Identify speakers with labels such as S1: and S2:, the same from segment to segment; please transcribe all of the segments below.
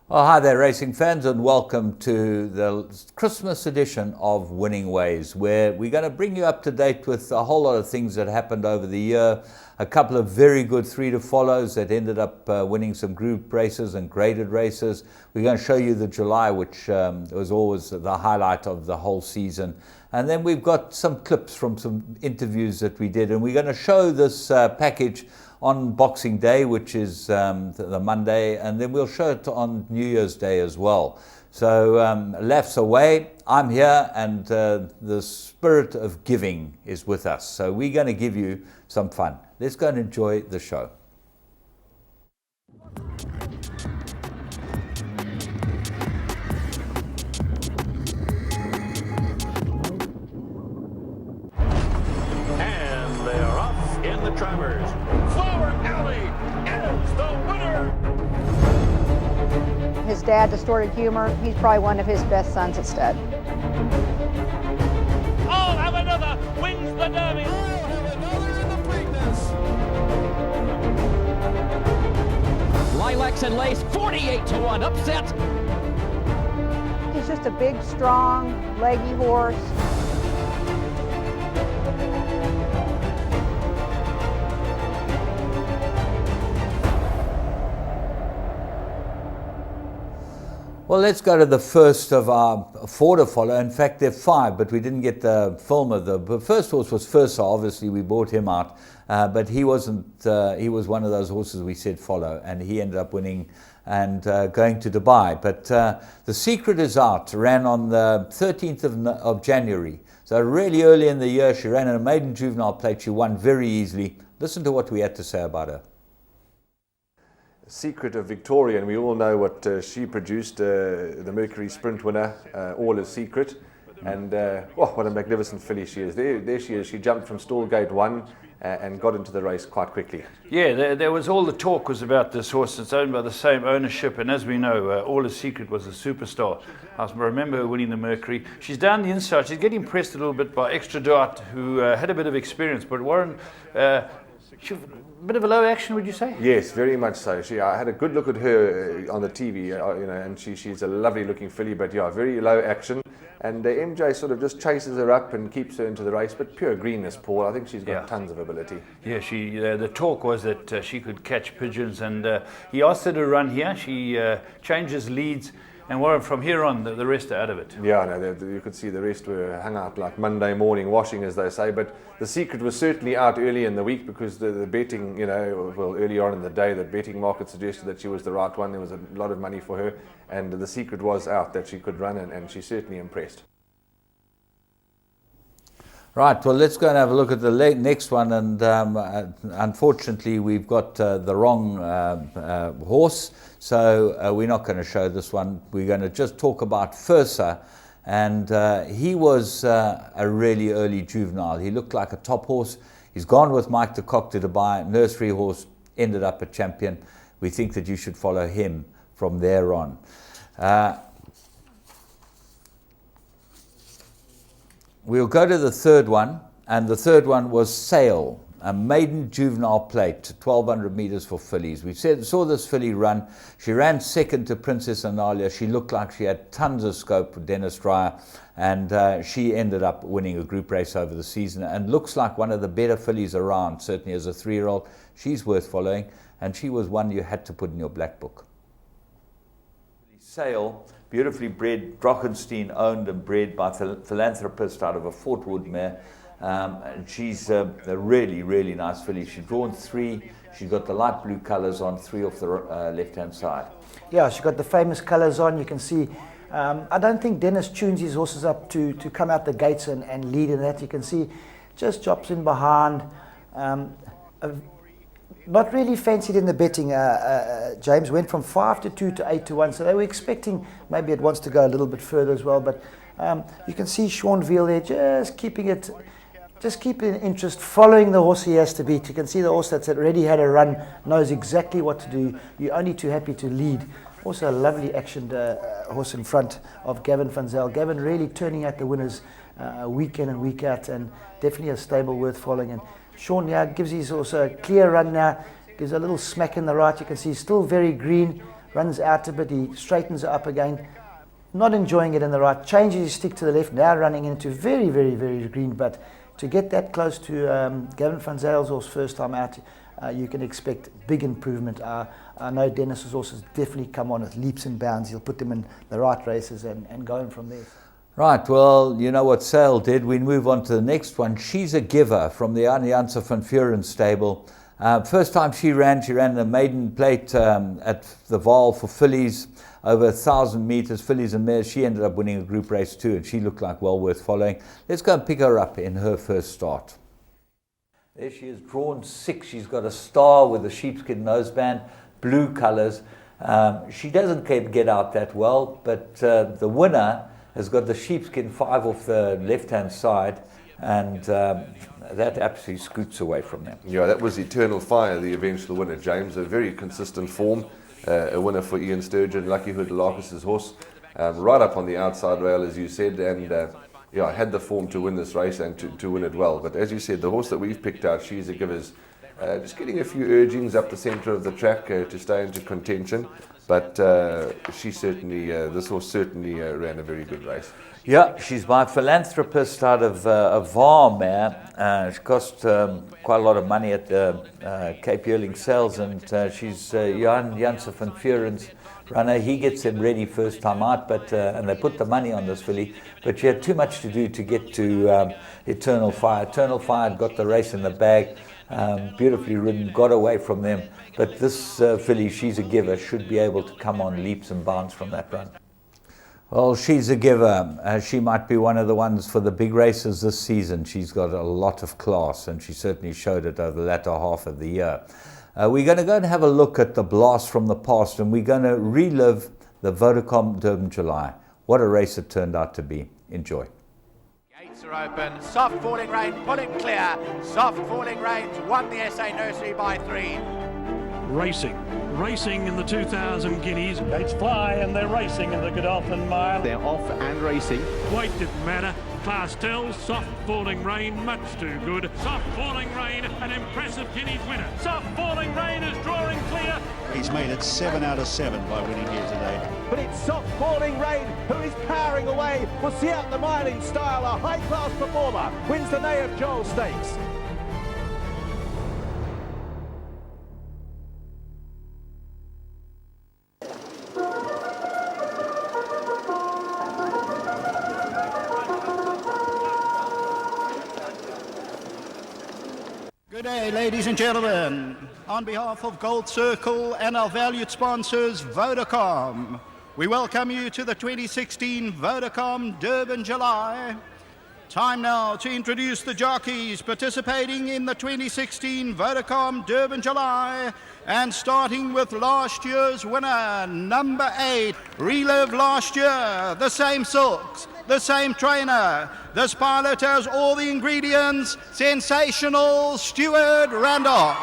S1: Well, hi there, racing fans, and welcome to the Christmas edition of Winning Ways, where we're going to bring you up to date with a whole lot of things that happened over the year. A couple of very good 3-to-follows that ended up winning some group races and graded races. We're going to show you the July, which was always the highlight of the whole season. And then we've got some clips from some interviews that we did, and we're going to show this package on Boxing Day, which is the Monday, and then we'll show it on New Year's Day as well. So laughs away, I'm here, and the spirit of giving is with us. So we're going to give you some fun. Let's go and enjoy the show.
S2: And they are off in the Travers. Is the winner.
S3: His dad, Distorted Humor, he's probably one of his best sons at stud.
S2: I'll have another, wins the Derby.
S4: I'll have another in the Preakness.
S5: Lilacs and Lace, 48-1, upset.
S3: He's just a big, strong, leggy horse.
S1: Well, let's go to the first of our 4-to-follow. In fact, there are 5, but we didn't get the film of the first horse was Fursa. Obviously, we bought him out, but he wasn't. He was one of those horses we said follow, and he ended up winning and going to Dubai. But The Secret is out. Ran on the 13th of January, so really early in the year. She ran in a maiden juvenile plate. She won very easily. Listen to what we had to say about her.
S6: Secret of Victoria, and we all know what she produced, the Mercury Sprint winner, All Is Secret, and what a magnificent filly she is. There she is. She jumped from stall gate 1 and got into the race quite quickly.
S7: Yeah, there was all the talk was about this horse. It's owned by the same ownership, and as we know, All Is Secret was a superstar. I remember her winning the Mercury. She's down the inside. She's getting pressed a little bit by Extra Dart, who had a bit of experience, but Warren... a bit of a low action, would you say?
S6: Yes, very much so. I had a good look at her on the TV, and she's a lovely looking filly, but yeah, very low action. And MJ sort of just chases her up and keeps her into the race, but pure greenness, Paul. I think she's got tons of ability.
S7: Yeah, the talk was that she could catch pigeons, and he asked her to run here. She changes leads. And Warren, from here on, the rest are out of it.
S6: Yeah, no, you could see the rest were hung out like Monday morning washing, as they say. But The Secret was certainly out early in the week because the betting, early on in the day, the betting market suggested that she was the right one. There was a lot of money for her, and The Secret was out that she could run, and she certainly impressed.
S1: Right, well, let's go and have a look at the next one. And unfortunately, we've got the wrong horse, so we're not going to show this one. We're going to just talk about Fursa. And he was a really early juvenile. He looked like a top horse. He's gone with Mike de Kock to Dubai, nursery horse, ended up a champion. We think that you should follow him from there on. We'll go to the third one, and the third one was Sail, a maiden juvenile plate, 1,200 meters for fillies. We saw this filly run. She ran second to Princess Analia. She looked like she had tons of scope with Dennis Dreyer, and she ended up winning a group race over the season and looks like one of the better fillies around, certainly as a 3-year-old. She's worth following, and she was one you had to put in your black book. Sail, beautifully bred, Drochenstein owned and bred by philanthropist out of a Fort Wood mare. She's a really, really nice filly. She's drawn 3. She's got the light blue colours on, 3 off the left-hand side.
S8: Yeah, she's got the famous colours on. You can see. I don't think Dennis tunes his horses up to come out the gates and lead in that. You can see just drops in behind. Not really fancied in the betting. James went from 5-2 to 8-1, so they were expecting maybe it wants to go a little bit further as well. But you can see Sean Veal there just keeping interest, following the horse he has to beat. You can see the horse that's already had a run knows exactly what to do. You're only too happy to lead. Also a lovely actioned horse in front of Gavin van Zyl. Gavin really turning out the winners week in and week out, and definitely a stable worth following. And Sean now gives his also a clear run now, gives a little smack in the right. You can see he's still very green, runs out a bit, he straightens her up again, not enjoying it in the right, changes his stick to the left, now running into very, very, very green, but to get that close to Gavin van Zyle's first time out, you can expect big improvement. I know Dennis's horses definitely come on with leaps and bounds. He'll put them in the right races and go in from there.
S1: Right, well, you know what Sale did. We move on to the next one. She's a giver from the Janse van Vuren stable. First time she ran the maiden plate at the Vaal for fillies, over 1,000 meters, fillies and mares. She ended up winning a group race too, and she looked like well worth following. Let's go and pick her up in her first start. There she is, drawn 6. She's got a star with a sheepskin noseband, blue colors. She doesn't get out that well, but the winner has got the sheepskin 5 off the left-hand side, and that absolutely scoots away from them.
S6: Yeah, that was Eternal Fire, the eventual winner, James. A very consistent form, a winner for Ian Sturgeon, Lucky Hood Larkis's horse, right up on the outside rail, as you said, and yeah, had the form to win this race and to win it well. But as you said, the horse that we've picked out, She's a Giver's, just getting a few urgings up the centre of the track to stay into contention. But she certainly, this horse certainly ran a very good race.
S1: Yeah, she's my philanthropist out of Vaal mare. She cost quite a lot of money at Cape Yearling sales, and she's Janse van Vuren's runner. He gets them ready first time out, but and they put the money on this filly, but she had too much to do to get to Eternal Fire. Eternal Fire got the race in the bag, beautifully ridden, got away from them. But this filly, She's a Giver, should be able to come on leaps and bounds from that run. Well, She's a Giver. She might be one of the ones for the big races this season. She's got a lot of class, and she certainly showed it over the latter half of the year. We're going to go and have a look at the blast from the past, and we're going to relive the Vodacom Durban July. What a race it turned out to be. Enjoy.
S9: Gates are open. Soft falling rain, pulling clear. Soft falling rains won the SA Nursery by 3.
S2: Racing in the 2,000 guineas. Gates fly and they're racing in the Godolphin Mile.
S10: They're off and racing.
S2: Weight didn't matter. Class tells. Soft falling rain, much too good. Soft falling rain, an impressive guineas winner. Soft falling rain is drawing clear.
S11: He's made it 7 out of 7 by winning here today.
S4: But it's Soft Falling Rain who is powering away. We'll see out the mile in style. A high-class performer wins the Nay of Joel Stakes.
S11: Good day, ladies and gentlemen. On behalf of Gold Circle and our valued sponsors, Vodacom, we welcome you to the 2016 Vodacom Durban July. Time now to introduce the jockeys participating in the 2016 Vodacom Durban July, and starting with last year's winner, number 8, Relive last year, the same silks, the same trainer. This pilot has all the ingredients. Sensational Stuart Randolph.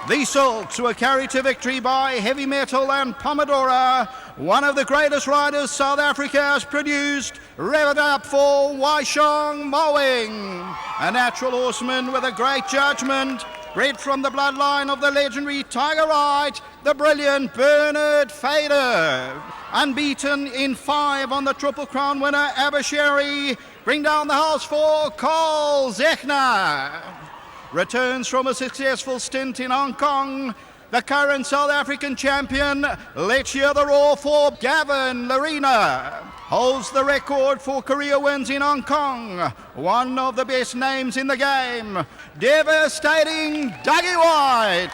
S11: These silks were carried to victory by Heavy Metal and Pomodora. One of the greatest riders South Africa has produced. Rev it up for Waishong Mowing, a natural horseman with a great judgment, bred from the bloodline of the legendary Tiger Right, the brilliant Bernard Fader. Unbeaten in 5 on the Triple Crown winner Abashiri. Bring down the house for Carl Zechner. Returns from a successful stint in Hong Kong. The current South African champion. Let's hear the roar for Gavin Larina. Holds the record for career wins in Hong Kong. One of the best names in the game. Devastating Dougie White.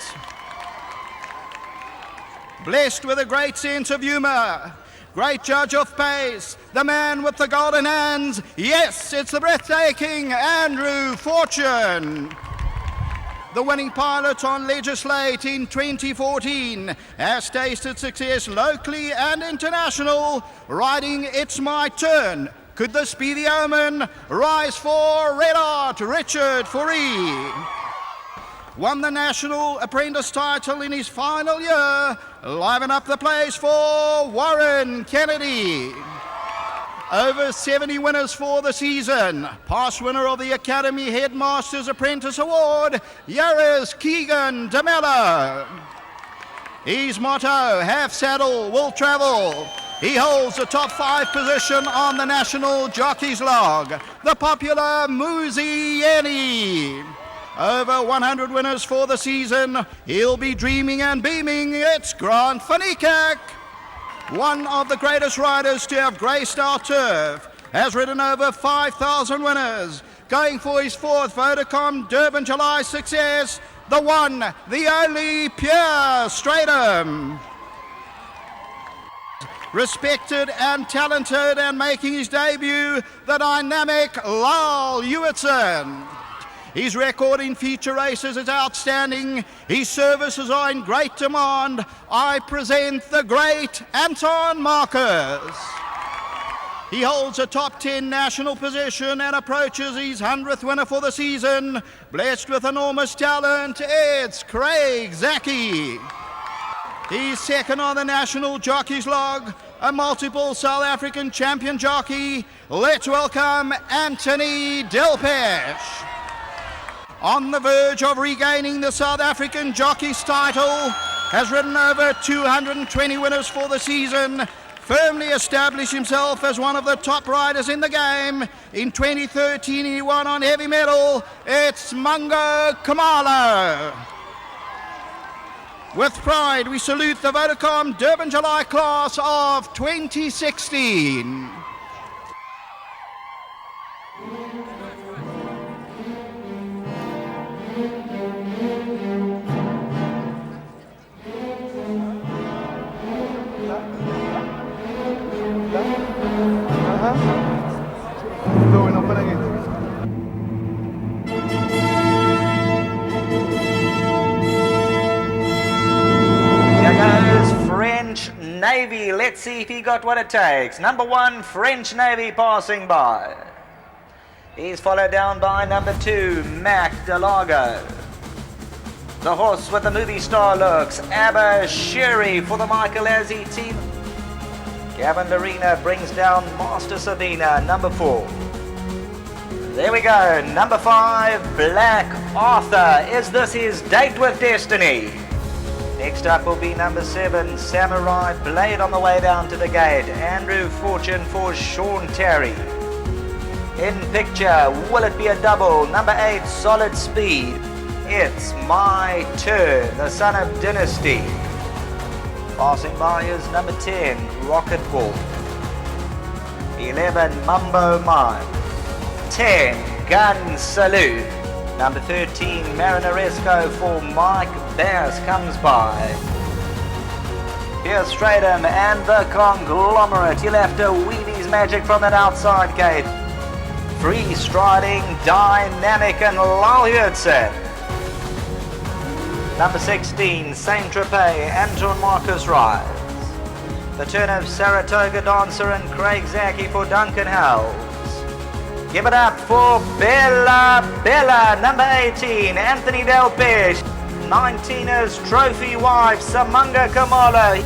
S11: Blessed with a great sense of humour. Great judge of pace. The man with the golden hands. Yes, it's the breathtaking Andrew Fortune. The winning pilot on Legislate in 2014 has tasted success locally and international, riding It's My Turn. Could this be the omen? Rise for Red Art, Richard Fourie. Won the National Apprentice title in his final year. Liven up the place for Warren Kennedy. Over 70 winners for the season. Past winner of the Academy Headmasters Apprentice Award, Yaris Keegan de Mello. His motto, half saddle will travel. He holds the top 5 position on the National Jockeys Log. The popular Muzieni. Over 100 winners for the season. He'll be dreaming and beaming. It's Grant van Niekerk. One of the greatest riders to have graced our turf. Has ridden over 5,000 winners. Going for his 4th Vodacom Durban July success. The one, the only Pierre Stratum. Respected and talented, and making his debut, the dynamic Lyle Hewitson. His record in feature races is outstanding. His services are in great demand. I present the great Anton Marcus. He holds a top 10 national position and approaches his 100th winner for the season. Blessed with enormous talent, it's Craig Zaki. He's second on the National Jockeys Log, a multiple South African champion jockey. Let's welcome Anthony Delpesh. On the verge of regaining the South African Jockeys title, has ridden over 220 winners for the season, firmly established himself as one of the top riders in the game. In 2013 he won on heavy metal. It's Mungo Khumalo. With pride, we salute the Vodacom Durban July class of 2016.
S10: French Navy. Let's see if he got what it takes. Number 1, French Navy passing by. He's followed down by number 2, Mac Delago. The horse with the movie star looks, Abba Sherry for the Michael Azzi team. Gavin Darina brings down Master Sabina, number 4. There we go, number 5, Black Arthur. Is this his date with destiny? Next up will be number 7, Samurai Blade on the way down to the gate. Andrew Fortune for Sean Terry. In picture, will it be a double? Number 8, Solid Speed. It's My Turn, the son of Dynasty. Passing by is number 10, Rocket Ball. 11, Mumbo Mine. 10, Gun Salute. Number 13, Marinaresco for Mike Bass comes by. Here's Stratum and the Conglomerate. He'll have to weave his magic from that outside gate. Free striding, dynamic and Lyle. Number 16, Saint Tropez, Anton Marcus rides. The turn of Saratoga Dancer and Craig Zaki for Duncan Howells. Give it up for Bella, number 18, Anthony Delpesh. 19 is Trophy Wife, Samanga Kamala.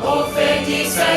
S12: Ofendise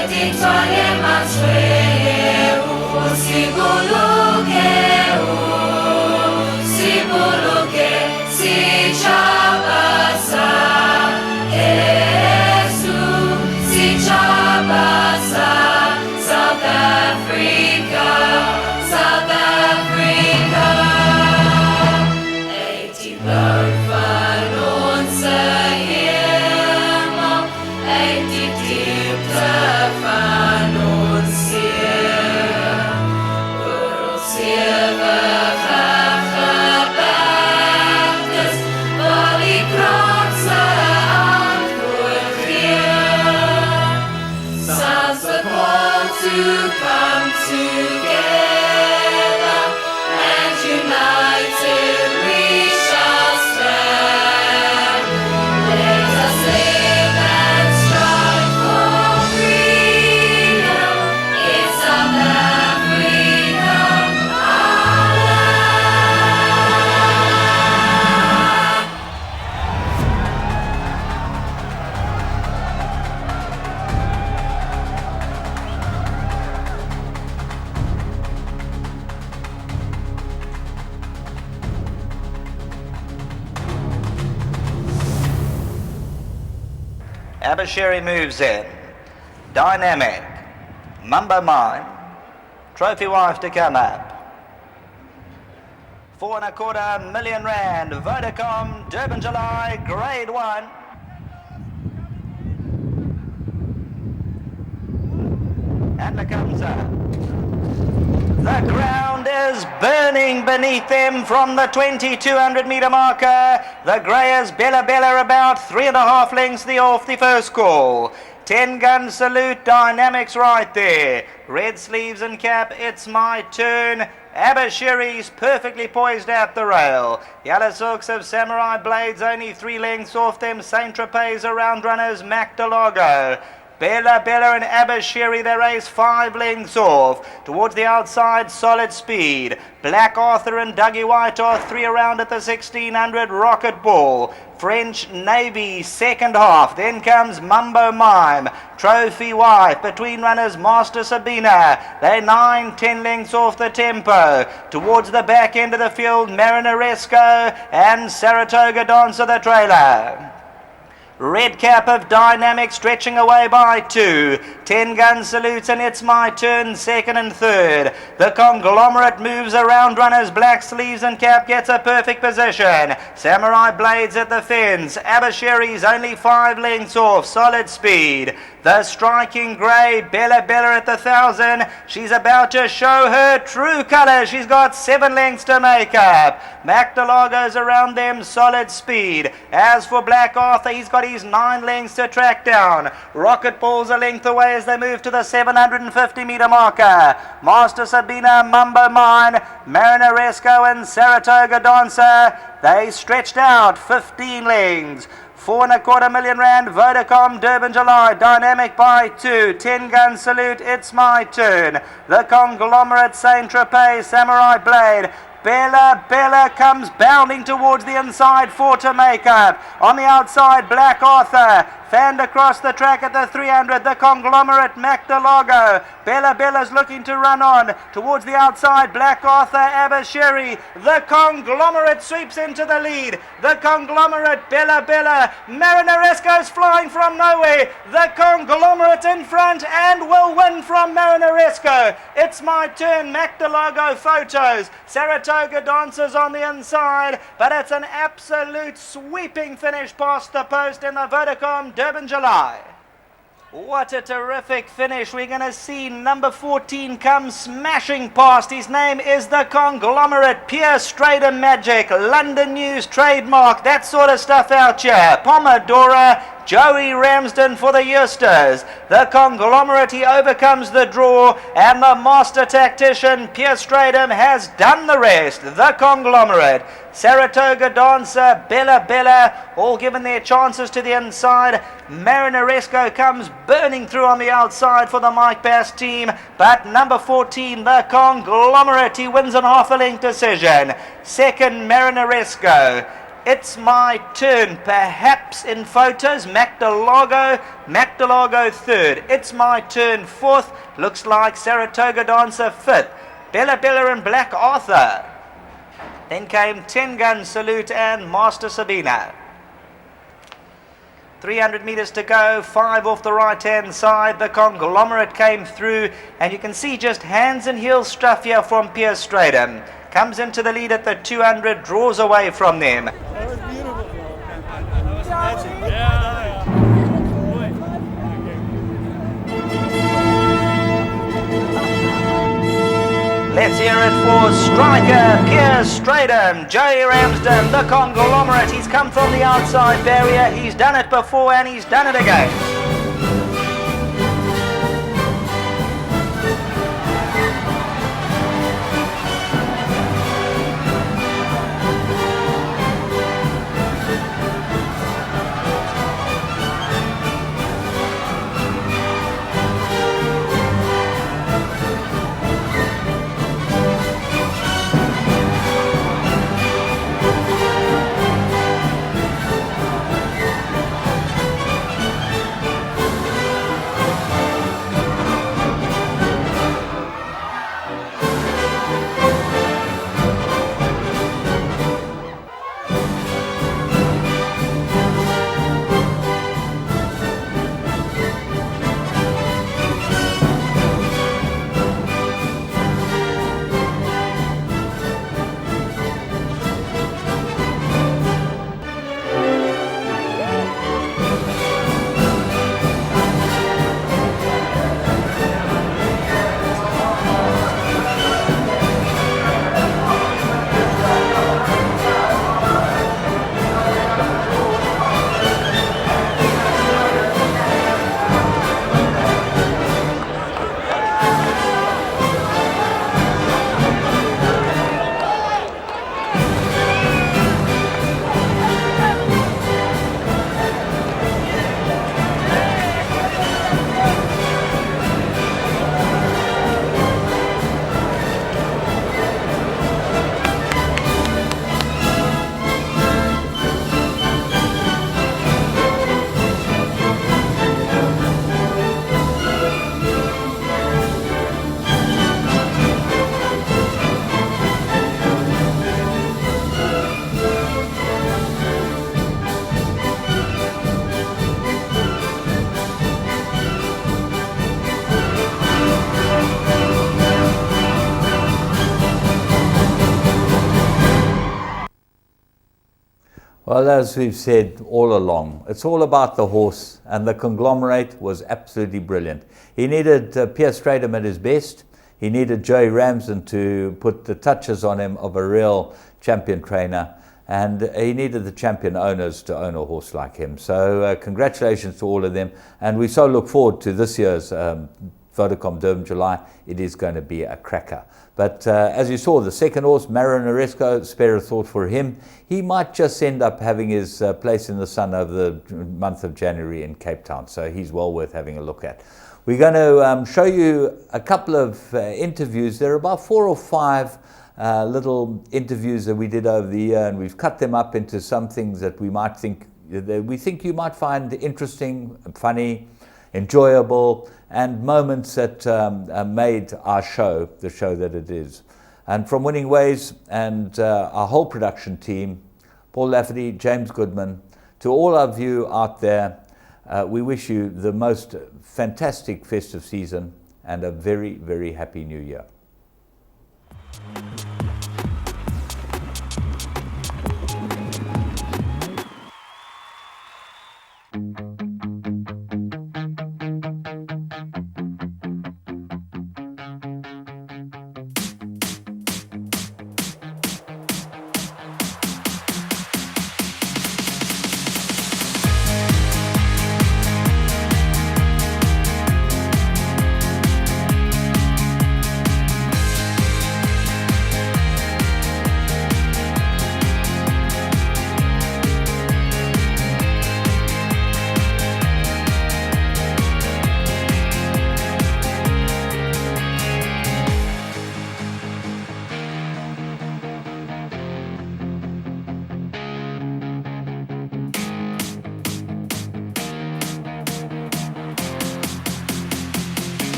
S10: Abashiri moves in. Dynamic. Mumbo Mine. Trophy Wife to come up. R4.25 million. Vodacom, Durban, July, Grade 1. And Lakamsa. The ground is burning beneath them from the 2200 metre marker. The Greyers Bella Bella about 3.5 lengths off the first call. 10 gun salute, Dynamics right there. Red sleeves and cap, it's my turn. Abashiri's perfectly poised at the rail. Yellow Silks of Samurai Blades only 3 lengths off them. Saint Tropez around runners, Mac Delago. Bella Bella and Abashiri, they race 5 lengths off. Towards the outside, Solid Speed. Black Arthur and Dougie White are 3 around at the 1600. Rocket Ball. French Navy, second half. Then comes Mumbo Mime. Trophy Wife. Between runners, Master Sabina. They're 9-10 lengths off the tempo. Towards the back end of the field, Marinaresco and Saratoga Dancer, the trailer. Red cap of Dynamic stretching away by 2. 10 gun salutes and it's my turn, second and third. The Conglomerate moves around runners, Black Sleeves and Cap gets a perfect position. Samurai Blades at the fence. Abashiri's only 5 lengths off. Solid Speed. The Striking Grey, Bella Bella at the 1000. She's about to show her true colours. She's got 7 lengths to make up. Mac Delago's around them, Solid Speed. As for Black Arthur, he's got his 9 lengths to track down. Rocket Ball's a length away as they move to the 750 metre marker. Master Sabina, Mumbo Mine, Marinaresco and Saratoga Dancer. They stretched out 15 lengths. R4.25 million. Vodacom, Durban, July. Dynamic by 2. 10 gun salute. It's my turn. The Conglomerate, Saint Tropez, Samurai Blade. Bella Bella comes bounding towards the inside, 4 to make up. On the outside, Black Arthur. Fanned across the track at the 300, the Conglomerate, Mac Delago. Bella Bella's looking to run on. Towards the outside, Black Arthur, Abashiri. The Conglomerate sweeps into the lead. The Conglomerate, Bella Bella. Marinaresco's flying from nowhere. The Conglomerate in front and will win from Marinaresco. It's my turn, Mac Delago photos. Saratoga Dancers on the inside, but it's an absolute sweeping finish past the post in the Vodacom Durban, July. What a terrific finish. We're going to see number 14 come smashing past. His name is the Conglomerate. Pure Stratum Magic. London News trademark. That sort of stuff out here. Pomodora. Joey Ramsden for the Eusters. The Conglomerate, he overcomes the draw, and the master tactician, Pierre Stratum, has done the rest. The Conglomerate. Saratoga Dancer, Bella Bella, all given their chances to the inside. Marinaresco comes burning through on the outside for the Mike Bass team, but number 14, the Conglomerate, he wins on half a length decision. Second, Marinaresco. It's my turn, perhaps in photos. Mac Delago third. It's my turn fourth. Looks like Saratoga Dancer fifth. Bella Bella and Black Arthur. Then came 10 gun salute and Master Sabina. 300 metres to go, 5 off the right hand side. The Conglomerate came through, and you can see just hands and heels stuff here from Pierre Stratum. Comes into the lead at the 200, draws away from them. Let's hear it for striker Piers Stradham, Joey Ramsden, the conglomerate. He's come from the outside barrier. He's done it before and he's done it again.
S1: Well, as we've said all along, it's all about the horse, and the conglomerate was absolutely brilliant. He needed Piers Stradham at his best. He needed Joey Ramsden to put the touches on him of a real champion trainer, and he needed the champion owners to own a horse like him. So congratulations to all of them, and we so look forward to this year's Vodacom Durban July. It is going to be a cracker. But as you saw, the second horse, Maronaresco, spare a thought for him. He might just end up having his place in the sun over the month of January in Cape Town. So he's well worth having a look at. We're going to show you a couple of interviews. There are about 4 or 5 little interviews that we did over the year, and we've cut them up into some things that we think you might find interesting, funny, enjoyable, and moments that made our show the show that it is. And from Winning Ways and our whole production team, Paul Lafferty, James Goodman, to all of you out there, we wish you the most fantastic festive season and a very, very happy new year.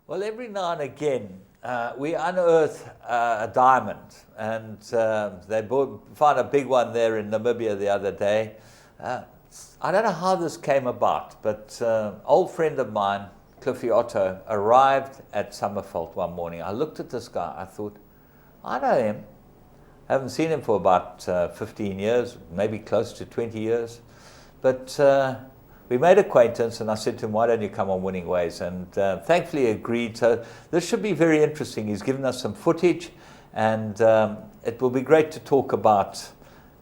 S1: Well, every now and again, we unearth a diamond, and they found a big one there in Namibia the other day. I don't know how this came about, but old friend of mine, Cliffy Otto, arrived at Summerveld one morning. I looked at this guy, I thought, I know him. Haven't seen him for about 15 years, maybe close to 20 years. But we made acquaintance, and I said to him, why don't you come on Winning Ways? And thankfully he agreed. So this should be very interesting. He's given us some footage, and it will be great to talk about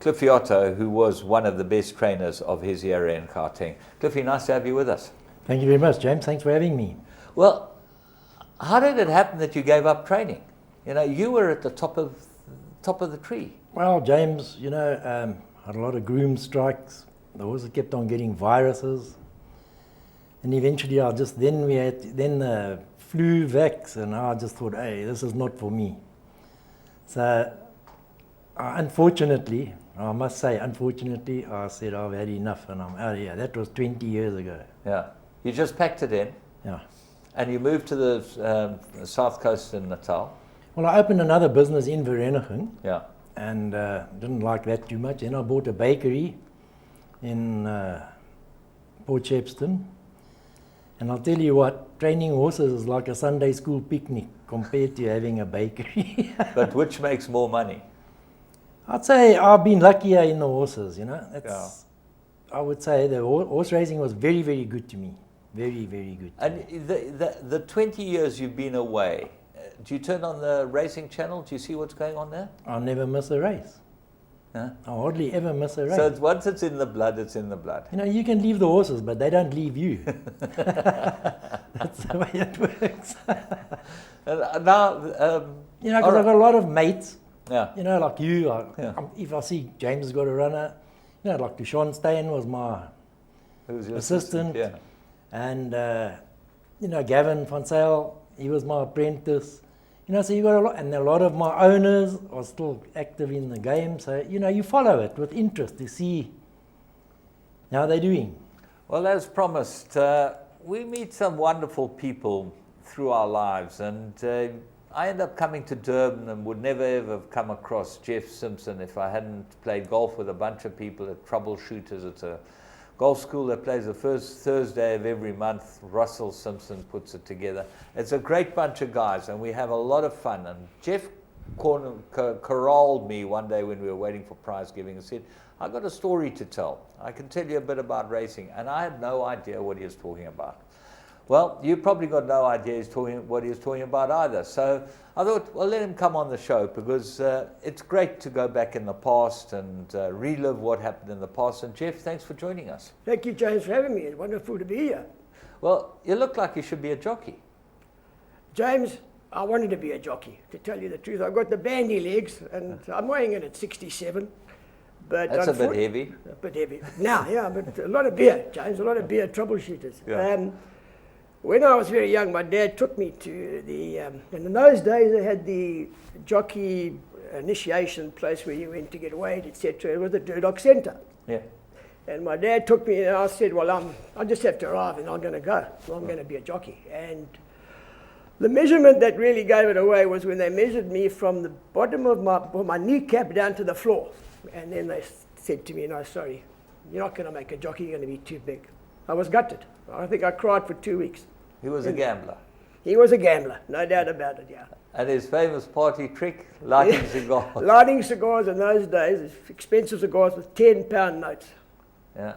S1: Cliffy Otto, who was one of the best trainers of his era in Gauteng. Cliffy, nice to have you with us.
S12: Thank you very much, James. Thanks for having me.
S1: Well, how did it happen that you gave up training? You know, you were at the top of the tree.
S12: Well, James, you know, had a lot of groom strikes. The horses kept on getting viruses, and eventually we had flu vax, and I just thought, hey, this is not for me. So, unfortunately, I must say, unfortunately, I said I've had enough and I'm out of here. That was 20 years ago.
S1: Yeah. You just packed it in.
S12: Yeah.
S1: And you moved to the south coast in Natal.
S12: Well, I opened another business in Vereeniging.
S1: Yeah.
S12: And didn't like that too much. Then I bought a bakery in Port Shepstone. And I'll tell you what, training horses is like a Sunday school picnic compared to having a bakery.
S1: But which makes more money?
S12: I'd say I've been luckier in the horses, you know. I would say the horse racing was very, very good to me. Very, very good.
S1: And the 20 years you've been away, do you turn on the racing channel? Do you see what's going on there?
S12: I never miss a race.
S1: Huh?
S12: I hardly ever miss a race.
S1: So once it's in the blood, it's in the blood.
S12: You know, you can leave the horses, but they don't leave you. That's the way it works.
S1: Now,
S12: you know, because I've got a lot of mates.
S1: Yeah.
S12: You know, like you. If I see James has got a runner, you know, like Dushon Steyn was my assistant.
S1: Yeah.
S12: And, you know, Gavin van Zyl, he was my apprentice. You know, so you got a lot, and a lot of my owners are still active in the game. So, you know, you follow it with interest to see how they're doing.
S1: Well, as promised, we meet some wonderful people through our lives, and I end up coming to Durban and would never ever have come across Jeff Simpson if I hadn't played golf with a bunch of people at Troubleshooters. It's a golf school that plays the first Thursday of every month. Russell Simpson puts it together. It's a great bunch of guys, and we have a lot of fun. And Jeff corralled me one day when we were waiting for prize giving and said, I've got a story to tell. I can tell you a bit about racing. And I had no idea what he was talking about. Well, you probably got no idea what he was talking about either. So I thought, well, let him come on the show, because it's great to go back in the past and relive what happened in the past. And Jeff, thanks for joining us.
S13: Thank you, James, for having me. It's wonderful to be here.
S1: Well, you look like you should be a jockey.
S13: James, I wanted to be a jockey, to tell you the truth. I've got the bandy legs, and I'm weighing in at 67. But
S1: that's a bit heavy.
S13: A bit heavy. Now, yeah, but a lot of beer, James, a lot of beer, Troubleshooters.
S1: Yeah.
S13: When I was very young, my dad took me to the, and in those days they had the jockey initiation place where you went to get weighed, etc. It was the Durdock Centre.
S1: Yeah.
S13: And my dad took me, and I said, well, I just have to arrive and I'm going to go. So I'm going to be a jockey. And the measurement that really gave it away was when they measured me from the bottom of my kneecap down to the floor. And then they said to me, no, sorry, you're not going to make a jockey, you're going to be too big. I was gutted. I think I cried for 2 weeks.
S1: He was a gambler.
S13: He was a gambler, no doubt about it, yeah.
S1: And his famous party trick, lighting cigars.
S13: Lighting cigars in those days, expensive cigars with £10 notes.
S1: Yeah.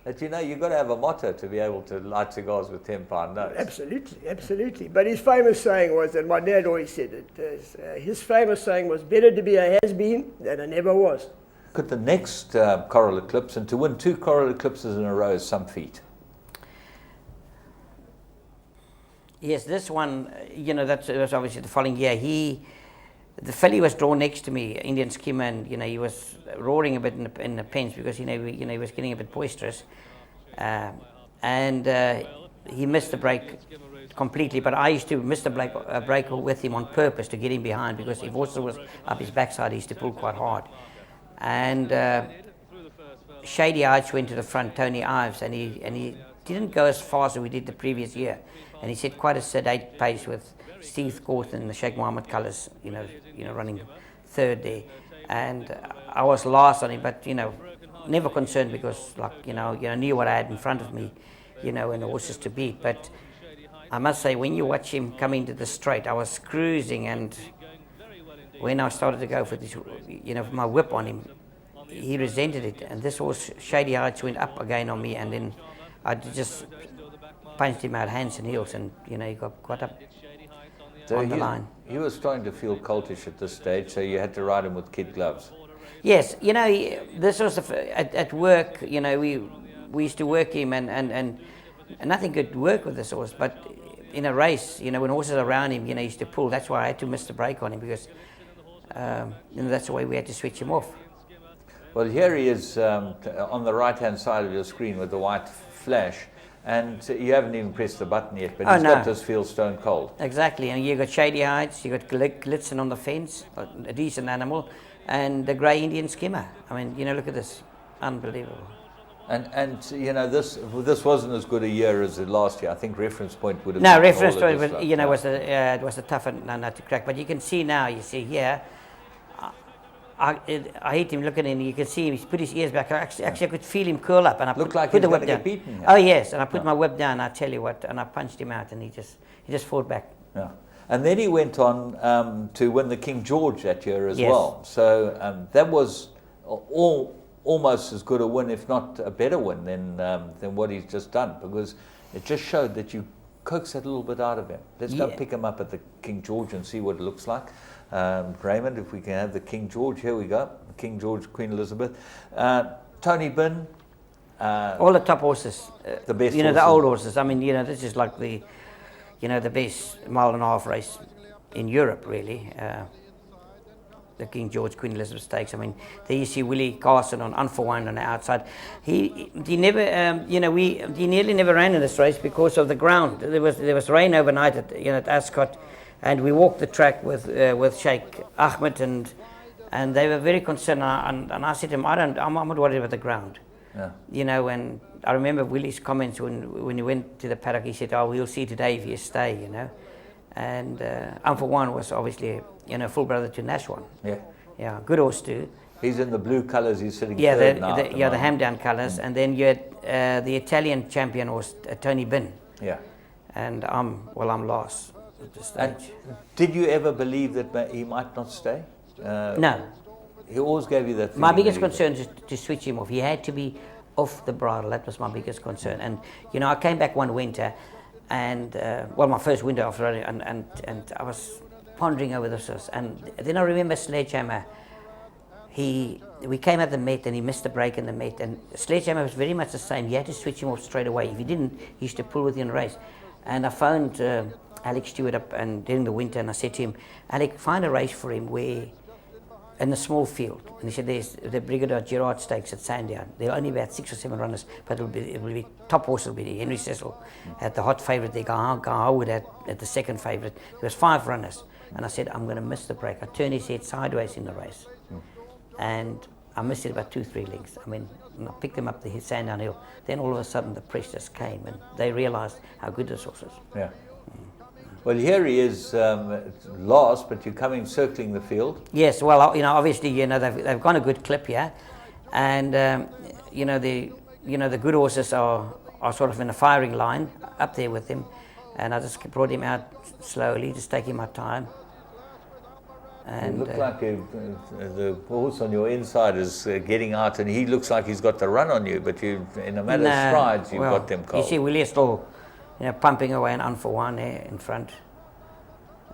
S1: But you know, you've got to have a motto to be able to light cigars with £10 notes.
S13: Absolutely, absolutely. But his famous saying was, and my dad always said it, his famous saying was, better to be a has-been than a never was.
S1: Look at the next Coral Eclipse, and to win 2 Coral Eclipses in a row is some feat.
S14: Yes, this one, you know, that's obviously the following year. The filly was drawn next to me, Indian Skimmer, and you know he was roaring a bit in the pens because he was getting a bit boisterous, and he missed the break completely. But I used to miss the break with him on purpose to get him behind, because if horse was up his backside, he used to pull quite hard. And Shady Heights went to the front, Tony Ives, and he didn't go as fast as we did the previous year. And he set quite a sedate pace with Steve Corth and the Sheikh Mohammed colours, you know, running third there. And I was last on him, but never concerned, because I knew what I had in front of me, and the horses to beat. But I must say, when you watch him come into the straight, I was cruising, and when I started to go for this, for my whip on him, he resented it, and this horse, Shady Heights, went up again on me, and then I just punched him out hands and heels, and he got up on the line.
S1: He was starting to feel coltish at this stage, so you had to ride him with kid gloves.
S14: Yes, this was at work. We used to work him, and nothing could work with this horse. But in a race, when horses are around him, he used to pull. That's why I had to miss the break on him, because that's the way we had to switch him off.
S1: Well, here he is on the right-hand side of your screen with the white flash, and you haven't even pressed the button yet, but he's got this feel stone cold.
S14: Exactly, and you got Shady Heights, you got Glitzen on the fence, a decent animal, and the grey Indian Skimmer. I mean, look at this, unbelievable.
S1: And this wasn't as good a year as the last year. I think Reference Point would have.
S14: No, Reference Point, it was a tougher nut to crack. But you can see now. You see here. I hate him looking in. You can see him. He's put his ears back. Actually, I could feel him curl up, and I put the whip down.
S1: Beaten,
S14: oh yes, and I put my whip down. I tell you what, and I punched him out, and he just fought back.
S1: Yeah, and then he went on to win the King George that year as well. So that was almost as good a win, if not a better win, than what he's just done, because it just showed that you coax that a little bit out of him. Let's go pick him up at the King George and see what it looks like. Raymond, if we can have the King George, here we go. King George, Queen Elizabeth. Tony Bin.
S14: All the top horses.
S1: The best
S14: horses. The old horses. I mean, this is like the best 1.5 mile race in Europe, really. The King George, Queen Elizabeth Stakes. I mean, there you see Willie Carson on Unforwined on the outside. He never, he nearly never ran in this race because of the ground. There was rain overnight at Ascot, and we walked the track with Sheikh Ahmed, and they were very concerned. And I said to him, I'm not worried about the ground. Yeah. And I remember Willie's comments when he went to the paddock. He said, "Oh, we'll see today if you stay." And Unforwined was obviously full brother to Nashwan. Yeah, good horse too.
S1: He's in the blue colours. He's sitting third now.
S14: The ham-down colours, and then you had the Italian champion horse Tony Bin.
S1: Yeah,
S14: and I'm last at this stage.
S1: And did you ever believe that he might not stay?
S14: No.
S1: He always gave you that.
S14: My biggest concern is to switch him off. He had to be off the bridle. That was my biggest concern. And I came back one winter. And my first winter after running, and I was pondering over this, and then I remember Sledgehammer. We came at the Met, and he missed the break in the Met, and Sledgehammer was very much the same. You had to switch him off straight away. If you didn't, he used to pull with you in the race. And I phoned Alex Stewart up and during the winter, and I said to him, "Alec, find a race for him where in a small field." And he said, "There's the Brigadier Gerard Stakes at Sandown. There are only about 6 or 7 runners, but it will be top horse. Will be there. Henry Cecil at the hot favourite there. Guy Howard at the second favourite. There was 5 runners." And I said, "I'm going to miss the break." I turned his head sideways in the race, and I missed it about 2-3 lengths. I mean, I picked him up the Sandown Hill. Then all of a sudden the press just came, and they realised how good this horse is.
S1: Yeah. Well, here he is last, but you're coming circling the field.
S14: Yes, well, obviously, they've gone a good clip here, and the good horses are sort of in a firing line up there with him, and I just brought him out slowly, just taking my time. And
S1: you look like the horse on your inside is getting out, and he looks like he's got the run on you, but you, in a matter of strides, you've got them cold.
S14: You see, Willie is still pumping away an Unforwined there in front.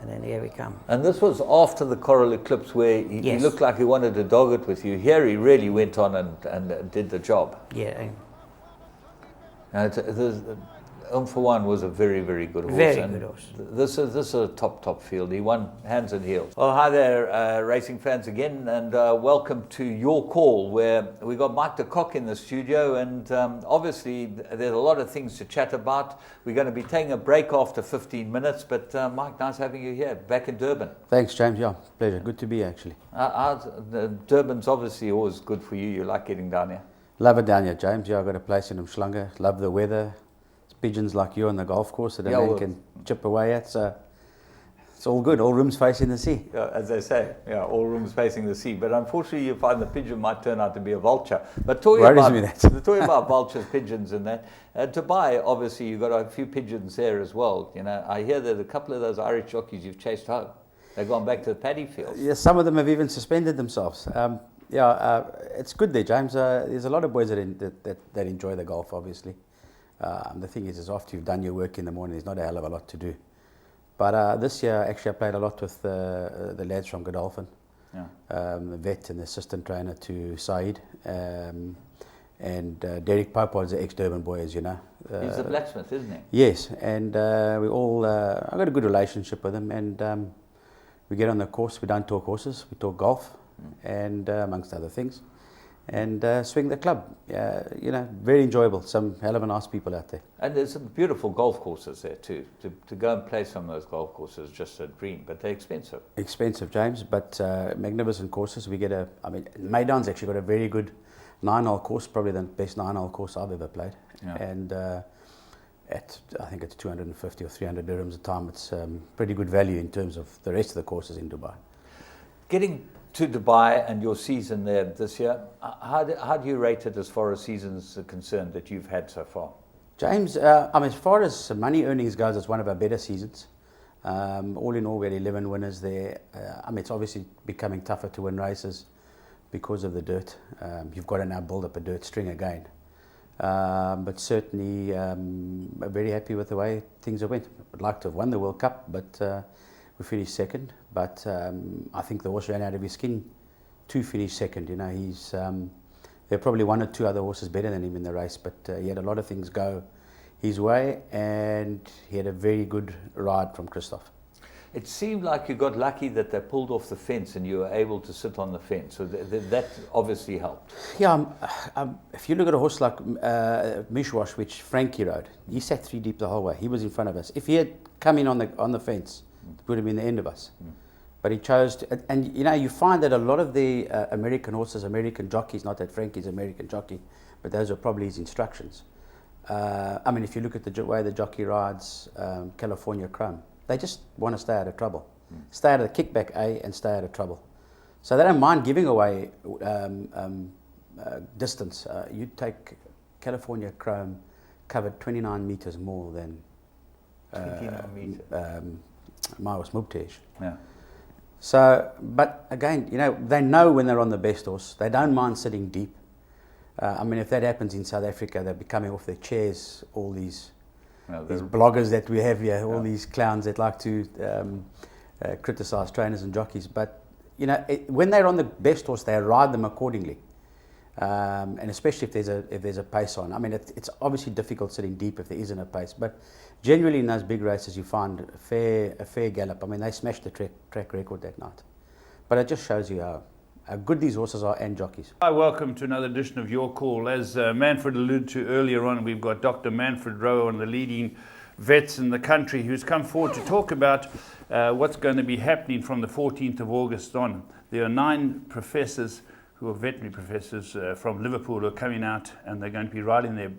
S14: And then here we come.
S1: And this was after the Coral Eclipse, where he looked like he wanted to dog it with you. Here he really went on and did the job.
S14: Yeah.
S1: Unforwined was a very, very good horse.
S14: Very good horse.
S1: This is a top field. He won hands and heels. Well, hi there, racing fans again, and welcome to Your Call, where we got Mike de Kock in the studio, and obviously there's a lot of things to chat about. We're going to be taking a break after 15 minutes, but Mike, nice having you here, back in Durban.
S15: Thanks, James. Yeah, pleasure. Good to be here, actually.
S1: Durban's obviously always good for you. You like getting down here.
S15: Love it down here, James. Yeah, I've got a place in Umhlanga. Love the weather. Pigeons like you on the golf course that a man can chip away at, so it's all good. All rooms facing the sea.
S1: Yeah, as they say, all rooms facing the sea. But unfortunately, you find the pigeon might turn out to be a vulture. But talking about vultures, pigeons, and that, Dubai, obviously, you've got a few pigeons there as well. I hear that a couple of those Irish jockeys you've chased home. They've gone back to the paddy fields.
S15: Yeah, some of them have even suspended themselves. It's good there, James. There's a lot of boys that enjoy the golf, obviously. The thing is after you've done your work in the morning, there's not a hell of a lot to do. But this year, actually, I played a lot with the lads from Godolphin.
S1: Yeah.
S15: The vet and the assistant trainer to Said. And Derek Pope was the ex-Durban boy, as you know.
S1: He's the blacksmith, isn't he?
S15: Yes, and we all, I've got a good relationship with him, and we get on the course. We don't talk horses, we talk golf, and amongst other things, and swing the club. Very enjoyable. Some hell of a nice people out there.
S1: And there's some beautiful golf courses there too. To go and play some of those golf courses is just a dream, but they're expensive.
S15: Expensive, James, but magnificent courses. Maidan's actually got a very good 9-hole course, probably the best 9-hole course I've ever played.
S1: Yeah.
S15: And I think it's 250 or 300 dirhams a time. It's pretty good value in terms of the rest of the courses in Dubai.
S1: Getting to Dubai and your season there this year, how do you rate it as far as seasons are concerned that you've had so far?
S15: James, as far as money earnings goes, it's one of our better seasons. All in all, we had 11 winners there. It's obviously becoming tougher to win races because of the dirt. You've got to now build up a dirt string again. But certainly, I'm very happy with the way things have went. I'd like to have won the World Cup, but we finished second. But I think the horse ran out of his skin to finish second. There are probably one or two other horses better than him in the race, but he had a lot of things go his way, and he had a very good ride from Christoph.
S1: It seemed like you got lucky that they pulled off the fence and you were able to sit on the fence. So that obviously helped.
S15: Yeah, if you look at a horse like Mishwash, which Frankie rode, he sat 3 deep the whole way. He was in front of us. If he had come in on the fence, it would have been the end of us. But he chose to, and you find that a lot of the American horses, American jockeys, not that Frankie's American jockey, but those are probably his instructions. If you look at the way the jockey rides California Chrome, they just want to stay out of trouble. Stay out of the kickback A and stay out of trouble. So they don't mind giving away distance. You take California Chrome covered 29 meters more than
S1: 29 meters.
S15: Mawas Mubtej.
S1: Yeah.
S15: So, but again, they know when they're on the best horse. They don't mind sitting deep. If that happens in South Africa, they'll be coming off their chairs, all these bloggers that we have here, all these clowns that like to criticize trainers and jockeys. But when they're on the best horse, they ride them accordingly, and especially if there's a pace on. It's obviously difficult sitting deep if there isn't a pace, but generally in those big races you find a fair gallop. They smashed the track record that night, but it just shows you how good these horses are and jockeys.
S7: Hi, welcome to another edition of Your Call. As Manfred alluded to earlier on, we've got Dr. Manfred Rowe, one of the leading vets in the country, who's come forward to talk about what's going to be happening from the 14th of August on. There are 9 professors who are veterinary professors from Liverpool who are coming out, and they're going to be riding their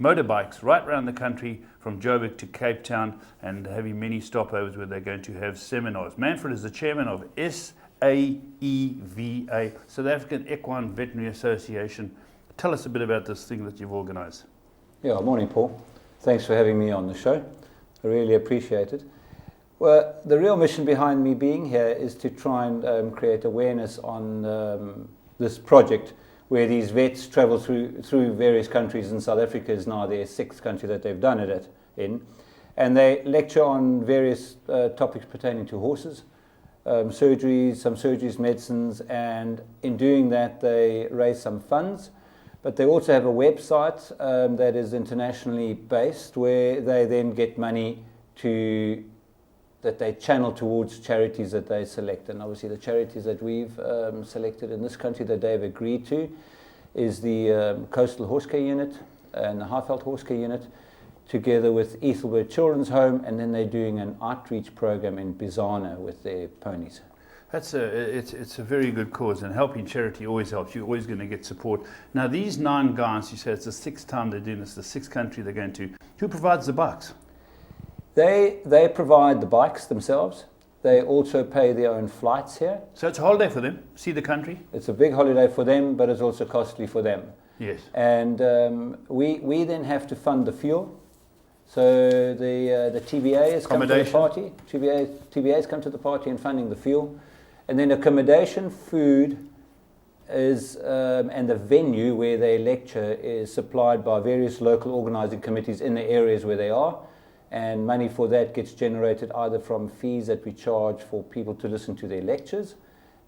S7: motorbikes right around the country from Joburg to Cape Town and having many stopovers where they're going to have seminars. Manfred is the chairman of SAEVA, South African Equine Veterinary Association. Tell us a bit about this thing that you've organised.
S16: Yeah, morning, Paul. Thanks for having me on the show. I really appreciate it. Well, the real mission behind me being here is to try and create awareness on this project where these vets travel through various countries, and South Africa is now their 6th country that they've done it in. And they lecture on various topics pertaining to horses, surgeries, medicines, and in doing that they raise some funds. But they also have a website that is internationally based, where they then get money that they channel towards charities that they select. And obviously the charities that we've selected in this country that they've agreed to is the Coastal Horse Care Unit and the Highveld Horse Care Unit, together with Ethelbert Children's Home, and then they're doing an outreach program in Bizana with their ponies.
S7: It's a very good cause, and helping charity always helps. You're always going to get support. Now, these 9 guys, you say it's the 6th time they're doing this, the 6th country they're going to. Who provides the bikes?
S16: They provide the bikes themselves. They also pay their own flights here.
S7: So it's a holiday for them, see the country?
S16: It's a big holiday for them, but it's also costly for them.
S7: Yes.
S16: And we then have to fund the fuel So the TBA has come to the party. TBA has come to the party in funding the fuel. And then accommodation, food is, and the venue where they lecture is supplied by various local organising committees in the areas where they are. And money for that gets generated either from fees that we charge for people to listen to their lectures,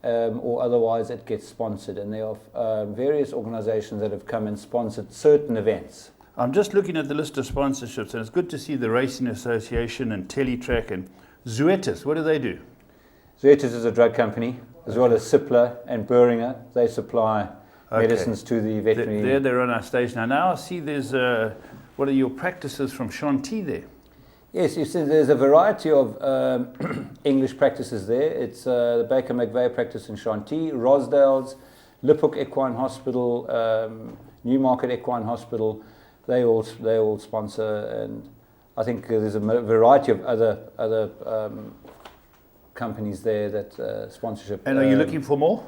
S16: or otherwise it gets sponsored. And there are various organisations that have come and sponsored certain events.
S7: I'm just looking at the list of sponsorships, and it's good to see the Racing Association and Teletrack and Zoetis. What do they do?
S16: Zoetis is a drug company, as well as Cipla and Boehringer. They supply medicines to the veterinary.
S7: They're on our stage now. Now I see there's, what are your practices from Shanti there?
S16: Yes, you see there's a variety of English practices there. It's the Baker McVeigh practice in Shanti, Rosdale's, Liphook Equine Hospital, Newmarket Equine Hospital. They all sponsor, and I think there's a variety of other companies there that sponsorship.
S7: And are you looking for more?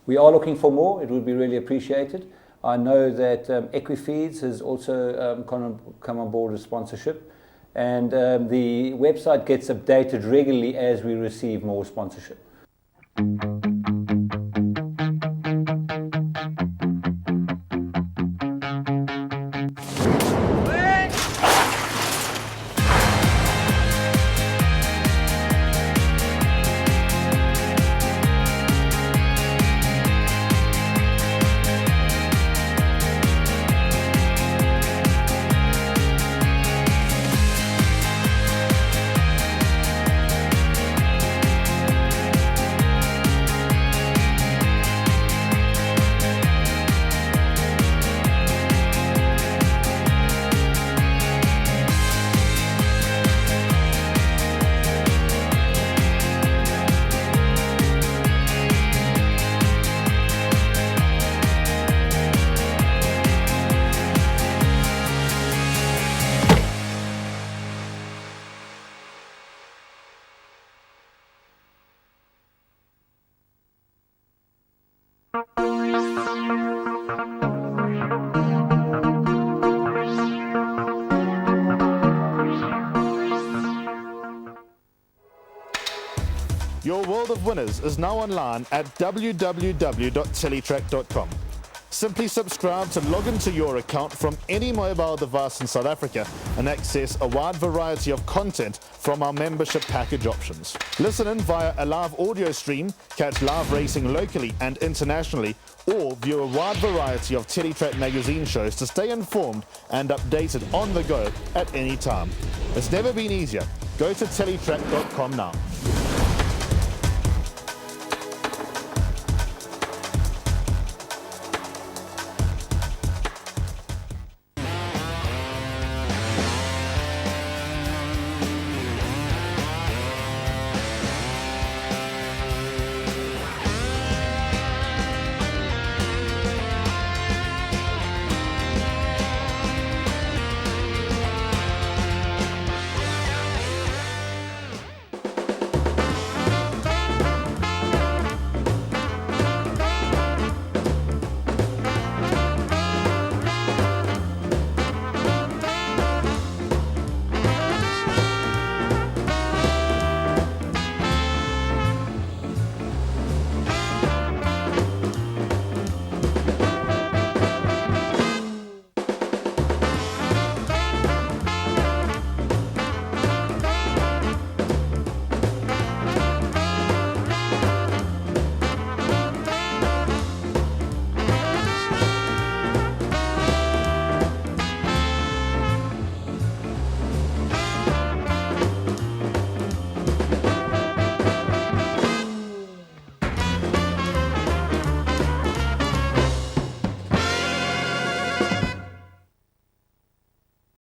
S16: We are looking for more. It would be really appreciated. I know that Equifeeds has also come on board with sponsorship, and the website gets updated regularly as we receive more sponsorship.
S17: Your world of winners is now online at www.teletrack.com. Simply subscribe to log into your account from any mobile device in South Africa and access a wide variety of content from our membership package options. Listen in via a live audio stream, catch live racing locally and internationally, or view a wide variety of Teletrack magazine shows to stay informed and updated on the go at any time. It's never been easier. Go to teletrack.com now.